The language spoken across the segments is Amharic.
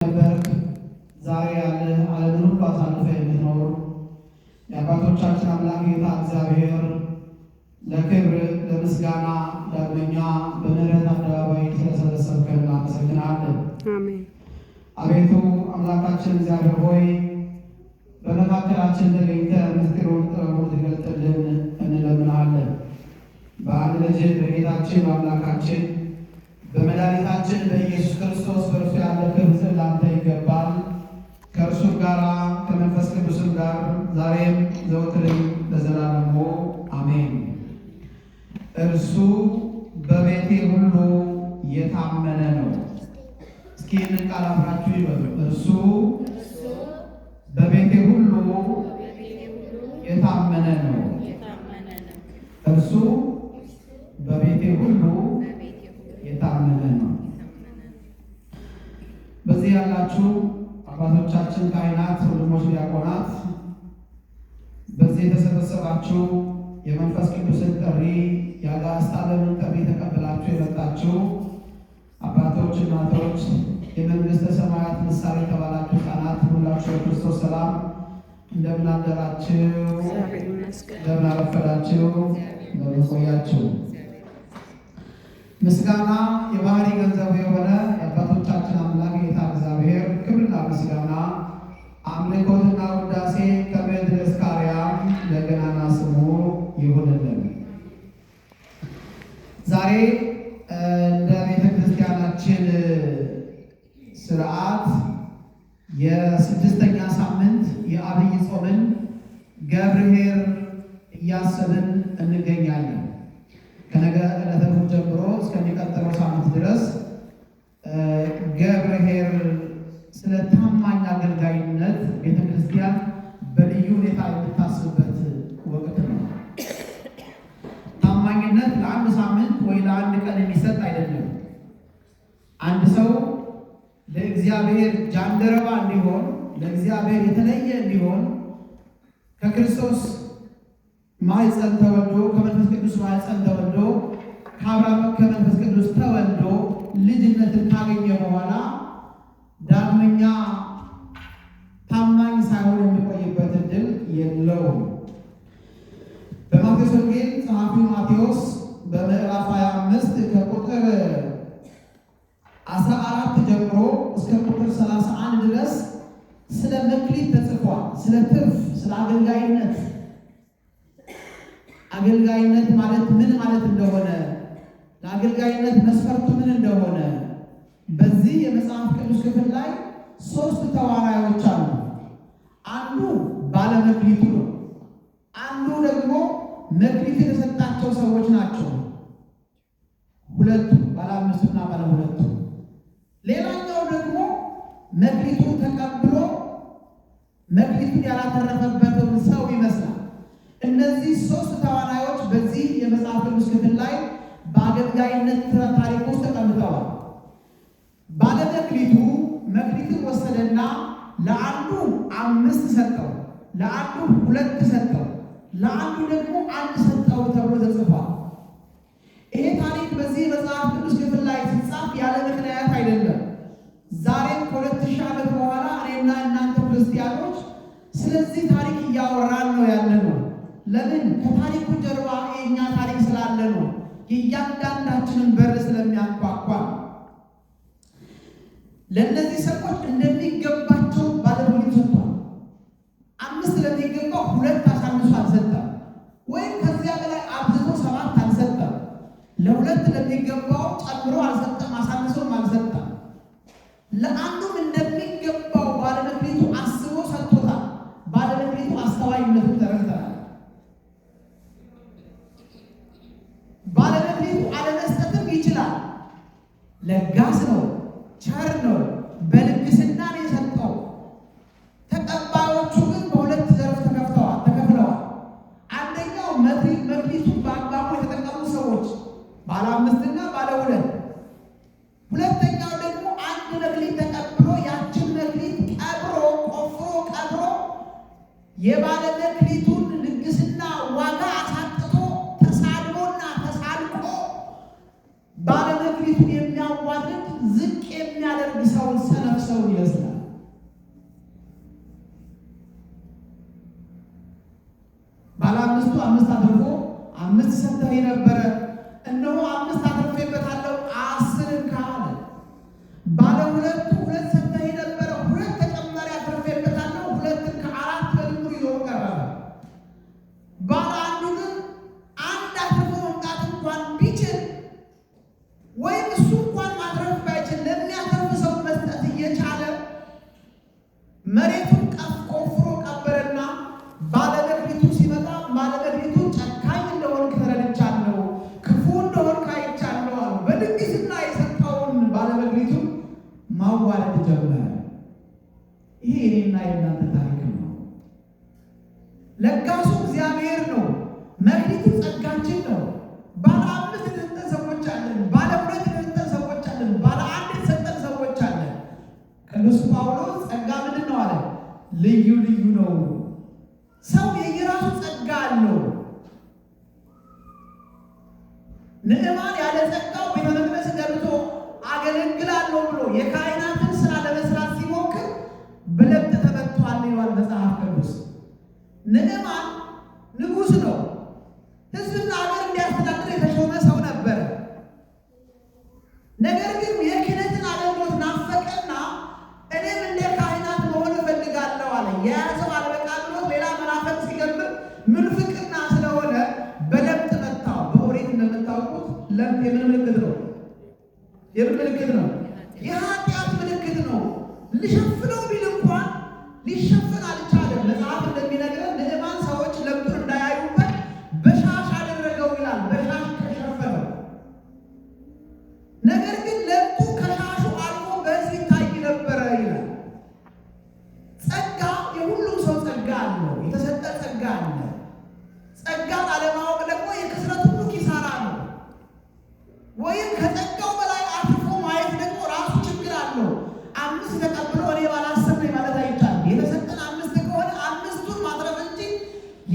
ነበርክ ዛሬ ያለ ዓለምን ሁሉ አሳልፈ የምትኖር የአባቶቻችን አምላክ ጌታ እግዚአብሔር ለክብር ለምስጋና ዳግመኛ በምህረት አደባባይ ስለሰበሰብከን እናመሰግናለን። አሜን። አቤቱ አምላካችን እግዚአብሔር ሆይ በመካከላችን ተገኝተህ ምስጢሩን ጥበቡን ትገልጥልን እንለምናለን። በአንድ ልጅ በጌታችን በአምላካችን በመድኃኒታችን በኢየሱስ ክርስቶስ በእርሱ ያለ ክብር ላንተ ይገባል። ከእርሱም ጋር ከመንፈስ ቅዱስም ጋር ዛሬም ዘወትርም ለዘላለሙ አሜን። እርሱ በቤቴ ሁሉ የታመነ ነው። እስኪ ይህንን ቃል አብራችሁ ይበሉ። እርሱ በቤቴ ሁሉ የታመነ ነው። እርሱ በቤቴ ሁሉ የታመነ ነው። በዚህ ያላችሁ አባቶቻችን ካህናት፣ ወንድሞች ዲያቆናት፣ በዚህ የተሰበሰባችሁ የመንፈስ ቅዱስን ጥሪ የአጋዕዝተ ዓለምን ጥሪ ተቀብላችሁ የመጣችሁ አባቶች፣ እናቶች፣ የመንግሥተ ሰማያት ምሳሌ የተባላችሁ ሕፃናት ሁላችሁ በክርስቶስ ሰላም እንደምን አደራችሁ? እንደምን አረፈዳችሁ? እንደምን ቆያችሁ? ምስጋና የባህሪ ገንዘቡ የሆነ የአባቶቻችን አምላክ ጌታ እግዚአብሔር ክብርና ምስጋና አምልኮትና ውዳሴ ከምድር እስከ አርያም ለገናና ስሙ ይሁንልን። ዛሬ እንደ ቤተ ክርስቲያናችን ስርዓት የስድስተኛ ሳምንት የአብይ ጾምን ገብርኄር እያሰብን እንገኛለን። ከነገ ዕለተ እሑድ ጀምሮ እስከሚቀጥለው ሳምንት ድረስ ገብርኄር ስለ ታማኝ አገልጋይነት ቤተ ክርስቲያን በልዩ ሁኔታ የምታስብበት ወቅት ነው። ታማኝነት ለአንድ ሳምንት ወይ ለአንድ ቀን የሚሰጥ አይደለም። አንድ ሰው ለእግዚአብሔር ጃንደረባ እንዲሆን፣ ለእግዚአብሔር የተለየ እንዲሆን ከክርስቶስ ማኅፀን ተወልዶ ከመንፈስ ቅዱስ ማኅፀን ተወልዶ ከአብርሃም ከመንፈስ ቅዱስ ተወልዶ ልጅነትን ካገኘ በኋላ ዳግመኛ ታማኝ ሳይሆን የሚቆይበት ዕድል የለውም። በማቴዎስ ወንጌል ጸሐፊው ማቴዎስ በምዕራፍ 25 ከቁጥር 14 ጀምሮ እስከ ቁጥር 31 ድረስ ስለ መክሊት ተጽፏል። ስለ ትርፍ፣ ስለ አገልጋይነት አገልጋይነት ማለት ምን ማለት እንደሆነ፣ ለአገልጋይነት መስፈርቱ ምን እንደሆነ በዚህ የመጽሐፍ ቅዱስ ክፍል ላይ ሶስት ተዋናዮች አሉ። አንዱ ባለመክሊቱ ነው። አንዱ ደግሞ መክሊት የተሰጣቸው ሰዎች ናቸው። ሁለቱ ባለ አምስቱና ባለ ሁለቱ። ሌላኛው ደግሞ መክሊቱን ተቀብሎ መክሊቱን ያላተረፈበትን ሰው ይመስላል። እነዚህ ሶስት ተዋናዮች በዚህ የመጽሐፍ ቅዱስ ክፍል ላይ በአገልጋይነት ታሪክ ውስጥ ተቀምጠዋል። ባለመክሊቱ መክሊትን ወሰደና ለአንዱ 5 ሰጠው፣ ለአንዱ 2 ሰጠው፣ ለአንዱ ደግሞ 1 ሰጠው ተብሎ ተጽፏል። ይሄ ታሪክ በዚህ የመጽሐፍ ቅዱስ ክፍል ላይ ሲጻፍ ያለ ምክንያት አይደለም። ዛሬም ከ2000 ዓመት በኋላ እኔና እናንተ ክርስቲያኖች ስለዚህ ታሪክ እያወራን ነው ያለ ነው። ለምን? ከታሪኩ ጀርባ የእኛ ታሪክ ስላለ ነው። የእያንዳንዳችንን በር ስለሚያንኳኳ ለእነዚህ ሰዎች እንደሚገባቸው ባለመክሊቱ ሰጥቷል። 5 ለሚገባው 2 አሳንሶ አልሰጠም፣ ወይም ከዚያ በላይ አብዝቶ 7 አልሰጠም። ለ2 ለሚገባው ጨምሮ አልሰጠም፣ አሳንሶም አልሰጠም። ለአንዱም እንደሚገባው ባለመክሊቱ አስቦ ሰጥቶታል። ባለመክሊቱ አስተዋይነቱን ተረድተናል። ባለመክሊቱ አለመስጠትም ይችላል። ለጋስ ነው፣ ቸር ነው፣ በልግስና ነው የሰጠው። ተቀባዮቹ ግን በሁለት ዘርፍ ተከፍለዋል። አንደኛው መክሊቱን በአግባቡ የተጠቀሙ ሰዎች ባለ 5ና ባለ 2። ሁለተኛው ደግሞ አንድ መክሊት ተቀብሎ ያችን መክሊት ቀብሮ ቆፍሮ ቀብሮ የባለ መክሊቱን ልግስና ዋጋ አሳጥቶ ተሳድቦና ተሳልቆ ባለ መክሊቱን የሚያዋርድ ዝቅ የሚያደርግ ሰውን ሰነፍ የጨረሰውን ይመስላል። ባለ አምስቱ 5 አትርፎ 5 ሰጥተኸኝ ነበረ፣ እነሆ 5 አትርፌበታለሁ 10 ካለ። ባለ ሁለቱ 2 ሰጥተኸኝ ነበረ፣ 2 ተጨማሪ አትርፌበታለሁ 2 ከ4 በድምሩ ይዞ ቀረበ። ባለ አንዱ ግን 1 አትርፎ መምጣት እንኳን ቢችል ወይም እሱ እንኳን ማትረፍ ባይችል ለሚያተርፍ ሰው መስጠት እየቻለ መሬቱን ቆፍሮ ቀበረና ባለቤቱ ሲመጣ ባለቤቱ ጨካኝ እንደሆንክ ተረድቻለሁ፣ ክፉ እንደሆንክ አይቻለሁ አሉ። በድንግዝና የሰጠውን ባለቤቱ ማዋረድ ጀመረ። ይሄ የኔና የእናንተ ታሪክ ነው። ለጋሱ እግዚአብሔር ነው። መክሊቱ ጸጋችን ነው። ባለ 5 የተሰጠን ሰዎች አለን። ባለ 2 የተሰጠን ሰዎች አለን። ባለ 1 የተሰጠን ሰዎች አለን። ቅዱስ ጳውሎስ ጸጋ ምንድን ነው አለ? ልዩ ልዩ ነው። ሰው የየራሱ ጸጋ አለው። ንዕማን ያለ ጸጋው ቤተ መቅደስ ገብቶ አገለግላለሁ ብሎ የካህናትን ስራ ለመስራት ሲሞክር በለብጥ ተመቷል ይላል መጽሐፍ ቅዱስ። ንዕማን ንጉሥ ነው። ሕዝብና ሀገር እንዲያስተዳድር የተሾመ ሰው ነበረ። ነገር ግን የክህነትን አገልግሎት ናፈቀና እኔም እንደ ካህናት መሆን እፈልጋለሁ አለ። የያዘው አልበቃ ብሎት ሌላ መናፈቅ ሲጀምር ምንፍቅና ስለሆነ በለብጥ መታው። በኦሪት እንደምታውቁት ለብጥ የምን ምልክት ነው? የምን ምልክት ነው? የኃጢአት ምልክት ነው። ሊሸፍነው ቢል እንኳን ሊሸፍን አልቻለም። መጽሐፍ እንደሚነግረን ንዕማን ሰዎች ለብጡን እንዳያዩበት በሻሽ አደረገው ይላል። በሻሽ ተሸፈነው። ነገር ግን ለብጡ ከሻሹ አልፎ በሕዝብ ይታይ ነበረ ይላል። ጸጋ የሁሉም ሰው ጸጋ አለው። የተሰጠ ጸጋ አለ። ጸጋን አለማወቅ ደግሞ የክስረት ሁሉ ኪሳራ ነው። ወይም ከጸጋው በላይ አትርፎ ማየት ደግሞ ራሱ ችግር አለው። 5 ተቀብሎ እኔ ባለ 10 ነኝ ማለት አይቻልም። የተሰጠን 5 ከሆነ 5ቱን ማትረፍ እንጂ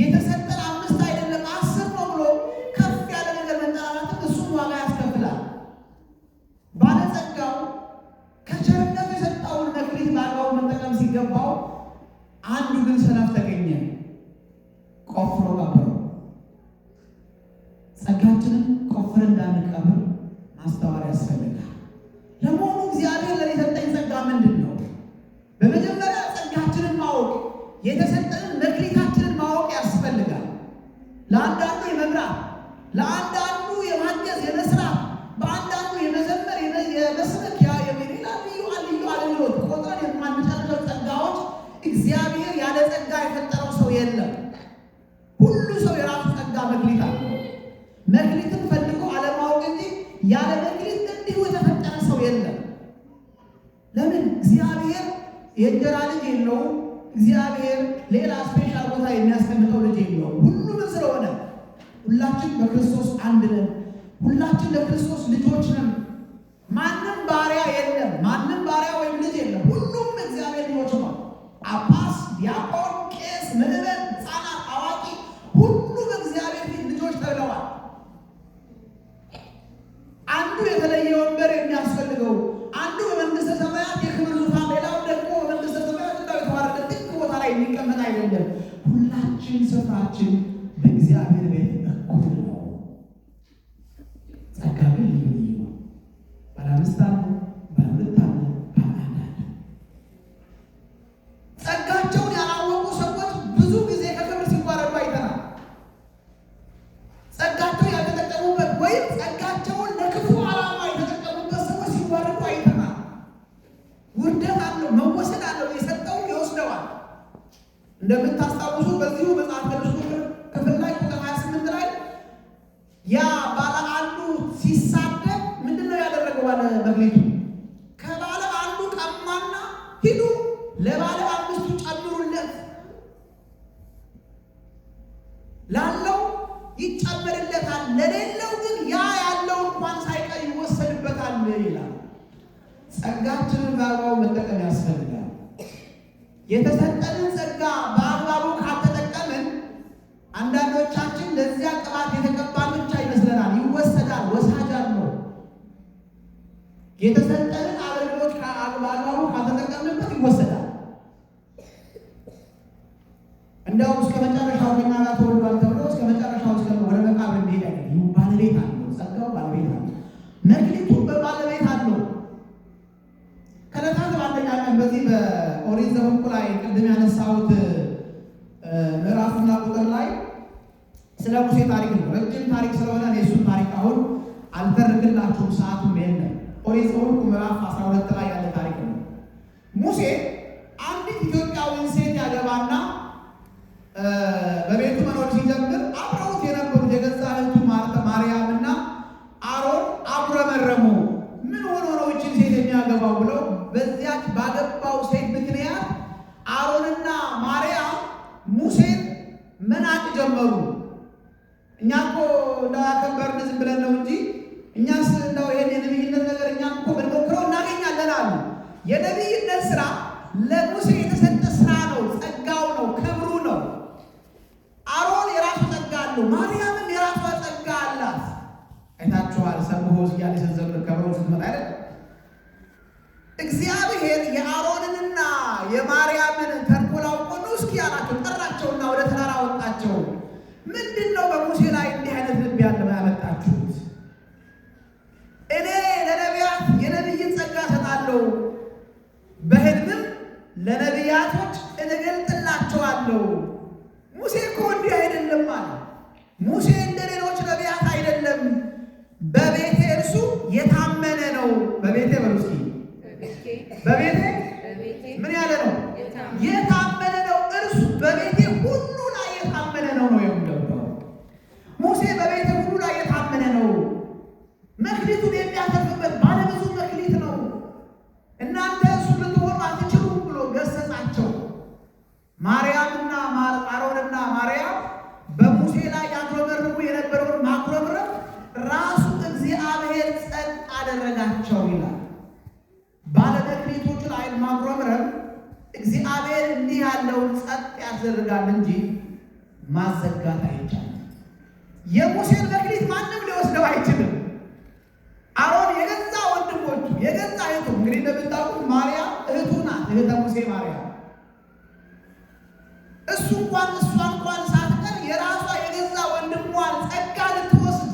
የተሰጠን 5 አይደለም 10 ነው ብሎ ከፍ ያለ ነገር መጠራራትም እሱን ዋጋ ያስከፍላል። ባለጸጋው ከቸርነቱ የሰጠውን መክሊት በአግባቡ መጠቀም ሲገባው፣ አንዱ ግን ሰነፍ ተገኘ፣ ቆፍሮ ቀበረው። ጸጋችንን ቆፍረን እንዳንቀብር ማስተዋል ያስፈልጋል። ለመሆኑ እግዚአብሔር ለኔ የሰጠኝ ጸጋ ምንድን ነው? በመጀመሪያ ጸጋችንን ማወቅ፣ የተሰጠንን መክሊታችንን ማወቅ ያስፈልጋል። ለአንዳንዱ የመምራት፣ ለአንዳንዱ የማገዝ የመስራት፣ በአንዳንዱ የመዘመር የመስበክ የሌላ ልዩ አገልግሎት ቆጥረን የማንጨርሰው ጸጋዎች እግዚአብሔር ያለ ጸጋ የፈጠረው ሰው የለም። ሁሉ ሰው የራሱ ጸጋ መክሊት አለው። መክሊትን ፈልጎ አለማወቅ እንጂ ያለ መክሊት እንዲሁ የተፈጠረ ሰው የለም። ለምን? እግዚአብሔር የእንጀራ ልጅ የለውም። እግዚአብሔር ሌላ ስፔሻል ቦታ የሚያስቀምጠው ልጅ የለውም። ሁሉም ስለሆነ ሁላችን በክርስቶስ አንድ ነን። ሁላችን ለክርስቶስ ልጆች ነን። ማንም ባሪያ የለም። ማንም ባሪያ ወይም ልጅ የለም። ሁሉም እግዚአብሔር ልጆች ነው። ጳጳስ፣ ዲያቆን፣ ቄስ፣ ምዕመን፣ ሕፃናት፣ አዋቂ ሁሉ በእግዚአብሔር ፊት ልጆች ተብለዋል። አንዱ የተለየ ወንበር የሚያስፈልገው፣ አንዱ በመንግስተ ሰማያት የክብር ዙፋን፣ ሌላው ደግሞ በመንግስተ ሰማያት እንዳው የተዋረደ ጥቅ ቦታ ላይ የሚቀመጥ አይደለም። ሁላችን ስፍራችን በእግዚአብሔር ቤት እኩል ነው። ጸጋ ግን ልዩ ልዩ ነው። ባለ 5 አለ፣ ባለ 2 አለ፣ ባለ 1 አለ። ጸጋቸውን ያላወቁ ሰዎች ብዙ ጊዜ ከክብር ሲዋረዱ አይተናል። ጸጋቸው ያልተጠቀሙበት ወይም ጸጋቸውን ለክፉ ዓላማ የተጠቀሙበት ሰዎች ሲዋረዱ አይተናል። ውርደት አለው፣ መወሰድ አለው። የሰጠውን ይወስደዋል። እንደምታስታውሱ በዚሁ መጽሐፍ ቅዱስ ክፍል ላይ ቁጥር 28 ላይ ያ ባለ አንዱ ሲሳደብ ምንድነው ያደረገው? ባለ መክሊቱ ከባለ አንዱ ቀማና ሂዱ ለባለ 5ቱ ጨምሩለት፣ ላለው ይጨመርለታል፣ ለሌለው ግን ያ ያለው እንኳን ሳይቀር ይወሰድበታል ይላል። ጸጋችንን በአግባቡ መጠቀም ያስፈልጋል። የተሰጠንን ጸጋ በአግባቡ ካልተጠቀምን አንዳንዶቻችን ለዚያ ቅባት የተቀባን ብቻ ይመስለናል። ይወሰዳል፣ ወሳጅ ነው። የተሰጠንን አገልግሎት በአግባቡ ካልተጠቀምን ይወሰዳል። እንደውም እስከ መጨረሻው ከኛ ጋር ተወልዷል ተብሎ እስከ መጨረሻው እስከ ወደ መቃብር የሚሄድ አይደለም። ባለቤት አለው፣ ጸጋው ባለቤት አለው፣ መክሊቱ በባለቤት አለው። ከዕለታት በአንደኛ ቀን በዚህ በኦሪት ዘኍልቍ ላይ ቅድም ያነሳሁት ምዕራፍና ቁጥር ላይ ስለ ሙሴ ታሪክ ነው። ረጅም ታሪክ ስለሆነ የእሱን ታሪክ አሁን አልተርክላችሁም፣ ሰዓቱም የለም። ኦሪት ዘኍልቍ ምዕራፍ 12 ላይ ያለ ታሪክ ነው። ሙሴ አንዲት ኢትዮጵያዊን ሴት ያገባና በቤቱ መኖር ሲጀምር አብረውት የነበሩት የገዛ እህቱ ማርያምና አሮን አጉረመረሙ። ምን ሆኖ ነው ይህችን ሴት የሚያገባው ብለው በዚያች ባገባው ሴት ምክንያት አሮንና ማርያም ሙሴን መናቅ ጀመሩ። እኛ እኮ እንዳከበርን ዝም ብለን ነው እንጂ እኛስ እንደው ይሄን የነቢይነት ነገር እኛም እኮ ብንሞክረው እናገኛለን አሉ። የነቢይነት ስራ ለሙሴ የተሰጠ ስራ ነው፣ ጸጋው ነው፣ ክብሩ ነው። አሮን የራሱ ጸጋ አለው፣ ማርያምም የራሷ ጸጋ አላት። አይታችኋል። ሰብሖ እያለ ሲዘምር ከበሮ ስትመጣ አይደል? እግዚአብሔር የአሮንንና የማርያምን ተንኮል አውቆ ነው እስኪ ያላቸው ጠራቸውና ወደ ተራራ ወጣቸው። ምንድን ነው በሙሴ ላይ እንዲህ አይነት ልብ ያለው ያመጣችሁት? እኔ ለነቢያት የነቢይን ጸጋ እሰጣለሁ፣ በሕልምም ለነቢያቶች እገልጥላቸዋለሁ። ሙሴ እኮ እንዲህ አይደለም አለ። ሙሴ እንደ ሌሎች ነቢያት አይደለም። በቤቴ እርሱ የታመነ ነው። በቤቴ በሉ እስኪ በቤቴ ምን ያለ ነው? የታመነ ነው። እርሱ በቤቴ ሁሉ ላይ የታመነ ነው ነው የሚገባው። ሙሴ በቤቴ ሁሉ ላይ የታመነ ነው። መክሊቱን የሚያተርፍበት ባለብዙ መክሊት ነው። እናንተ እሱ ልትሆኑ አትችሉም ብሎ ገሰጻቸው። ማርያምና አሮንና ማርያም በሙሴ ላይ ያጉረመርሙ የነበረውን ማጉረምረም ራሱ እግዚአብሔር ጸጥ አደረጋቸው ይላል። ባለመክሊቶቹ ላይ ማጉረምረም እግዚአብሔር እንዲህ ያለውን ጸጥ ያስደርጋል እንጂ ማዘጋት አይቻልም። የሙሴን መክሊት ማንም ሊወስደው አይችልም። አሮን የገዛ ወንድሞቹ የገዛ እህቱ እንግዲህ እንደምታውቁት ማርያም እህቱ ናት፣ እህተ ሙሴ ማርያም። እሷ እንኳን ሳትቀር የራሷ የገዛ ወንድሟን ጸጋ ልትወስድ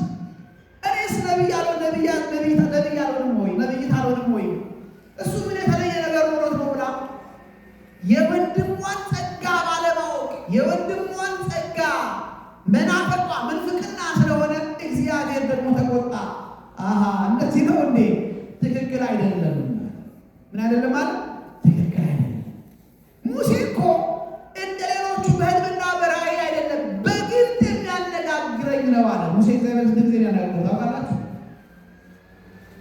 እኔስ ነቢይ አልሆንም ወይ ነቢይት አልሆንም ወይ እሱ ምን የተለየ ነገር ኖሮት ነው ብላ የወንድሟን ጸጋ ባለማወቅ የወንድሟን ጸጋ መናፈቋ ምንፍቅና ስለሆነ እግዚአብሔር ደግሞ ተቆጣ። እንደዚህ ነው እንዴ? ትክክል አይደለም። ምን አይደለም ማለት ትክክል አይደለም። ሙሴ እኮ እንደ ሌሎቹ በሕልምና በራእይ አይደለም፣ በግልጥ የሚያነጋግረኝ ነው አለ። ሙሴ እግዚአብሔር ጊዜ ያነጋግረው ታውቃላችሁ።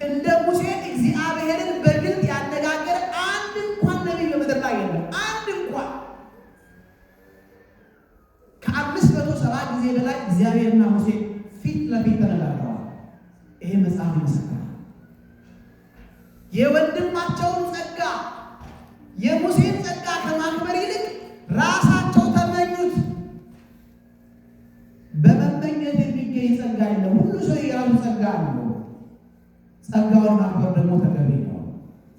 እንደ ሙሴ እግዚአብሔርን በግልጥ ያነጋገረ አንድ እንኳን ነቢይ በምድር ላይ የለም። አንድ እንኳን ከ570 ጊዜ በላይ እግዚአብሔርና ሙሴ ፊት ለፊት ተነጋግረዋል። ይሄ መጽሐፍ ይመሰክራል። የወንድማቸውን ጸጋ የሙሴን ጸጋ ከማክበር ይልቅ ራሳቸው ተመኙት። በመመኘት የሚገኝ ጸጋ የለም። ሁሉ ሰው የራሱ ጸጋ አለው። ጸጋውን ማክበር ደግሞ ተገቢ ነው።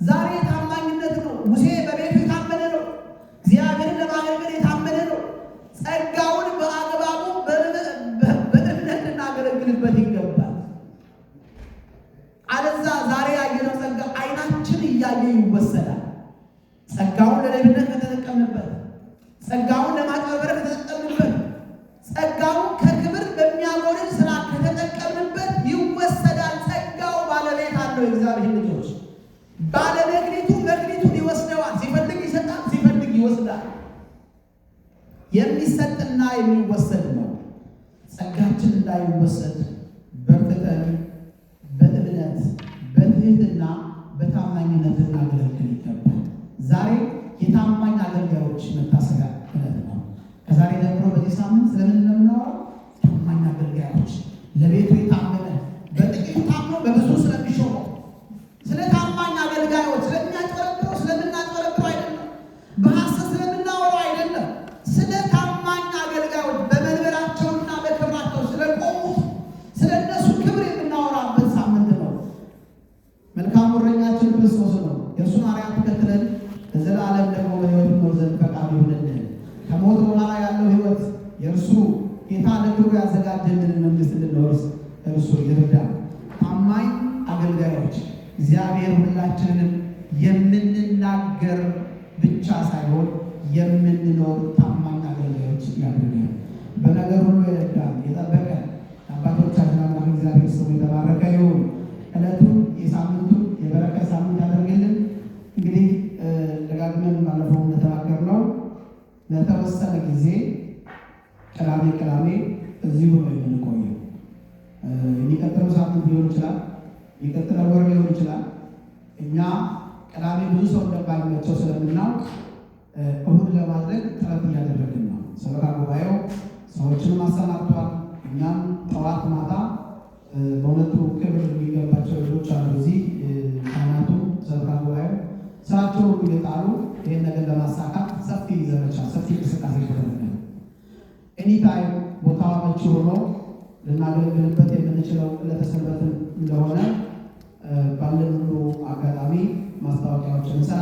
ዛሬ ታማኝነት ነው። ሙሴ በቤቱ የታመነ ነው። እግዚአብሔርን ለማገልገል የታመነ ነው። ጸጋውን በአግባቡ በእምነት ልናገለግልበት ይገባል። አለዛ ዛሬ ያየነው ጸጋ አይናችን እያየ ይወሰዳል። ጸጋውን ለነቢይነት ከተጠቀምንበት፣ ጸጋውን ለማጭበርበር ከተጠቀምንበት፣ ጸጋውን ከክብር በሚያጎድል ስራ ከተጠቀምንበት ይወሰዳል። ጸጋው ባለቤት አለው። እግዚአብሔር ልጆች ባለመክሊቱ መክሊቱን ይወስደዋል። ሲፈልግ ይሰጣል፣ ሲፈልግ ይወስዳል። የሚሰጥና የሚወሰድ ነው። ጸጋችን እንዳይወሰድ በርትተን በእምነት በትህትና በታማኝነት ልናገለግል ይገባል። ዛሬ የታማኝ አገልጋዮች መታሰቢያ ዕለት ነው። ከዛሬ ጀምሮ በዚህ ሳምንት ስለምን እንደምናወራው ታማኝ አገልጋዮች፣ ለቤቱ የታመነ በጥቂቱ ታምኖ በብዙ ስለሚሾመው ስለ ታማኝ አገልጋዮች፣ ስለሚያጭበረብረው ስለምናጭበረብረው አይደለም፣ በሐሰት ስለምናወራው አይደለም። ስለ ታማኝ አገልጋዮች በመንበራቸውና በክብራቸው ስለቆሙት ስለ እነሱ ክብር የምናወራበት ሳምንት ነው። መልካሙ እረኛችን ክርስቶስ ነው። የእርሱን አርአያ ተከትለን ለዘላለም ደግሞ በሕይወት እንኖር ዘንድ ፈቃዱ ይሁንልን። ከሞት በኋላ ያለው ሕይወት የእርሱ ጌታ ለክብሩ ያዘጋጀልን መንግሥት እንድንወርስ እርሱ ይርዳል። ታማኝ አገልጋዮች እግዚአብሔር ሁላችንንም የምንናገር ብቻ ሳይሆን የምንኖር ታማኝ አገልጋዮች ያድርገን። በነገር ሁሉ ይረዳል፣ የጠበቀን አባቶቻችን አምላክ እግዚአብሔር ስሙ የተባረከ ይሁን። ዕለቱን የሳምንቱን የበረከት ሳምንት ያደርግልን። እንግዲህ ደጋግመን ባለፈው እንደተናገርነው ለተወሰነ ጊዜ ቅዳሜ እዚሁ ነው የምንቆየው። የሚቀጥለው ሳምንት ሊሆን ይችላል፣ የሚቀጥለው ወር ሊሆን ይችላል። እኛ ቅዳሜ ብዙ ሰው እንደማይመቸው ስለምናውቅ እሁድ ለማድረግ ጥረት እያደረግን ነው። ሰበካ ጉባኤው ሰዎችንም አሰናብቷል። እኛም ጠዋት ማታ በእውነቱ ክብር የሚገባቸው ልጆች አሉ እዚህ ካህናቱ፣ ሰበካ ጉባኤው ስራቸውን እየጣሉ ይህን ነገር ለማሳካት ሰፊ ዘመቻ፣ ሰፊ እንቅስቃሴ ተደረገ። ኤኒታይም ቦታው አመቺ ሆኖ ልናገለግልበት የምንችለው ዕለተ ሰንበትን እንደሆነ ባለን ሁሉ አጋጣሚ ማስታወቂያዎችን እንሰራለን።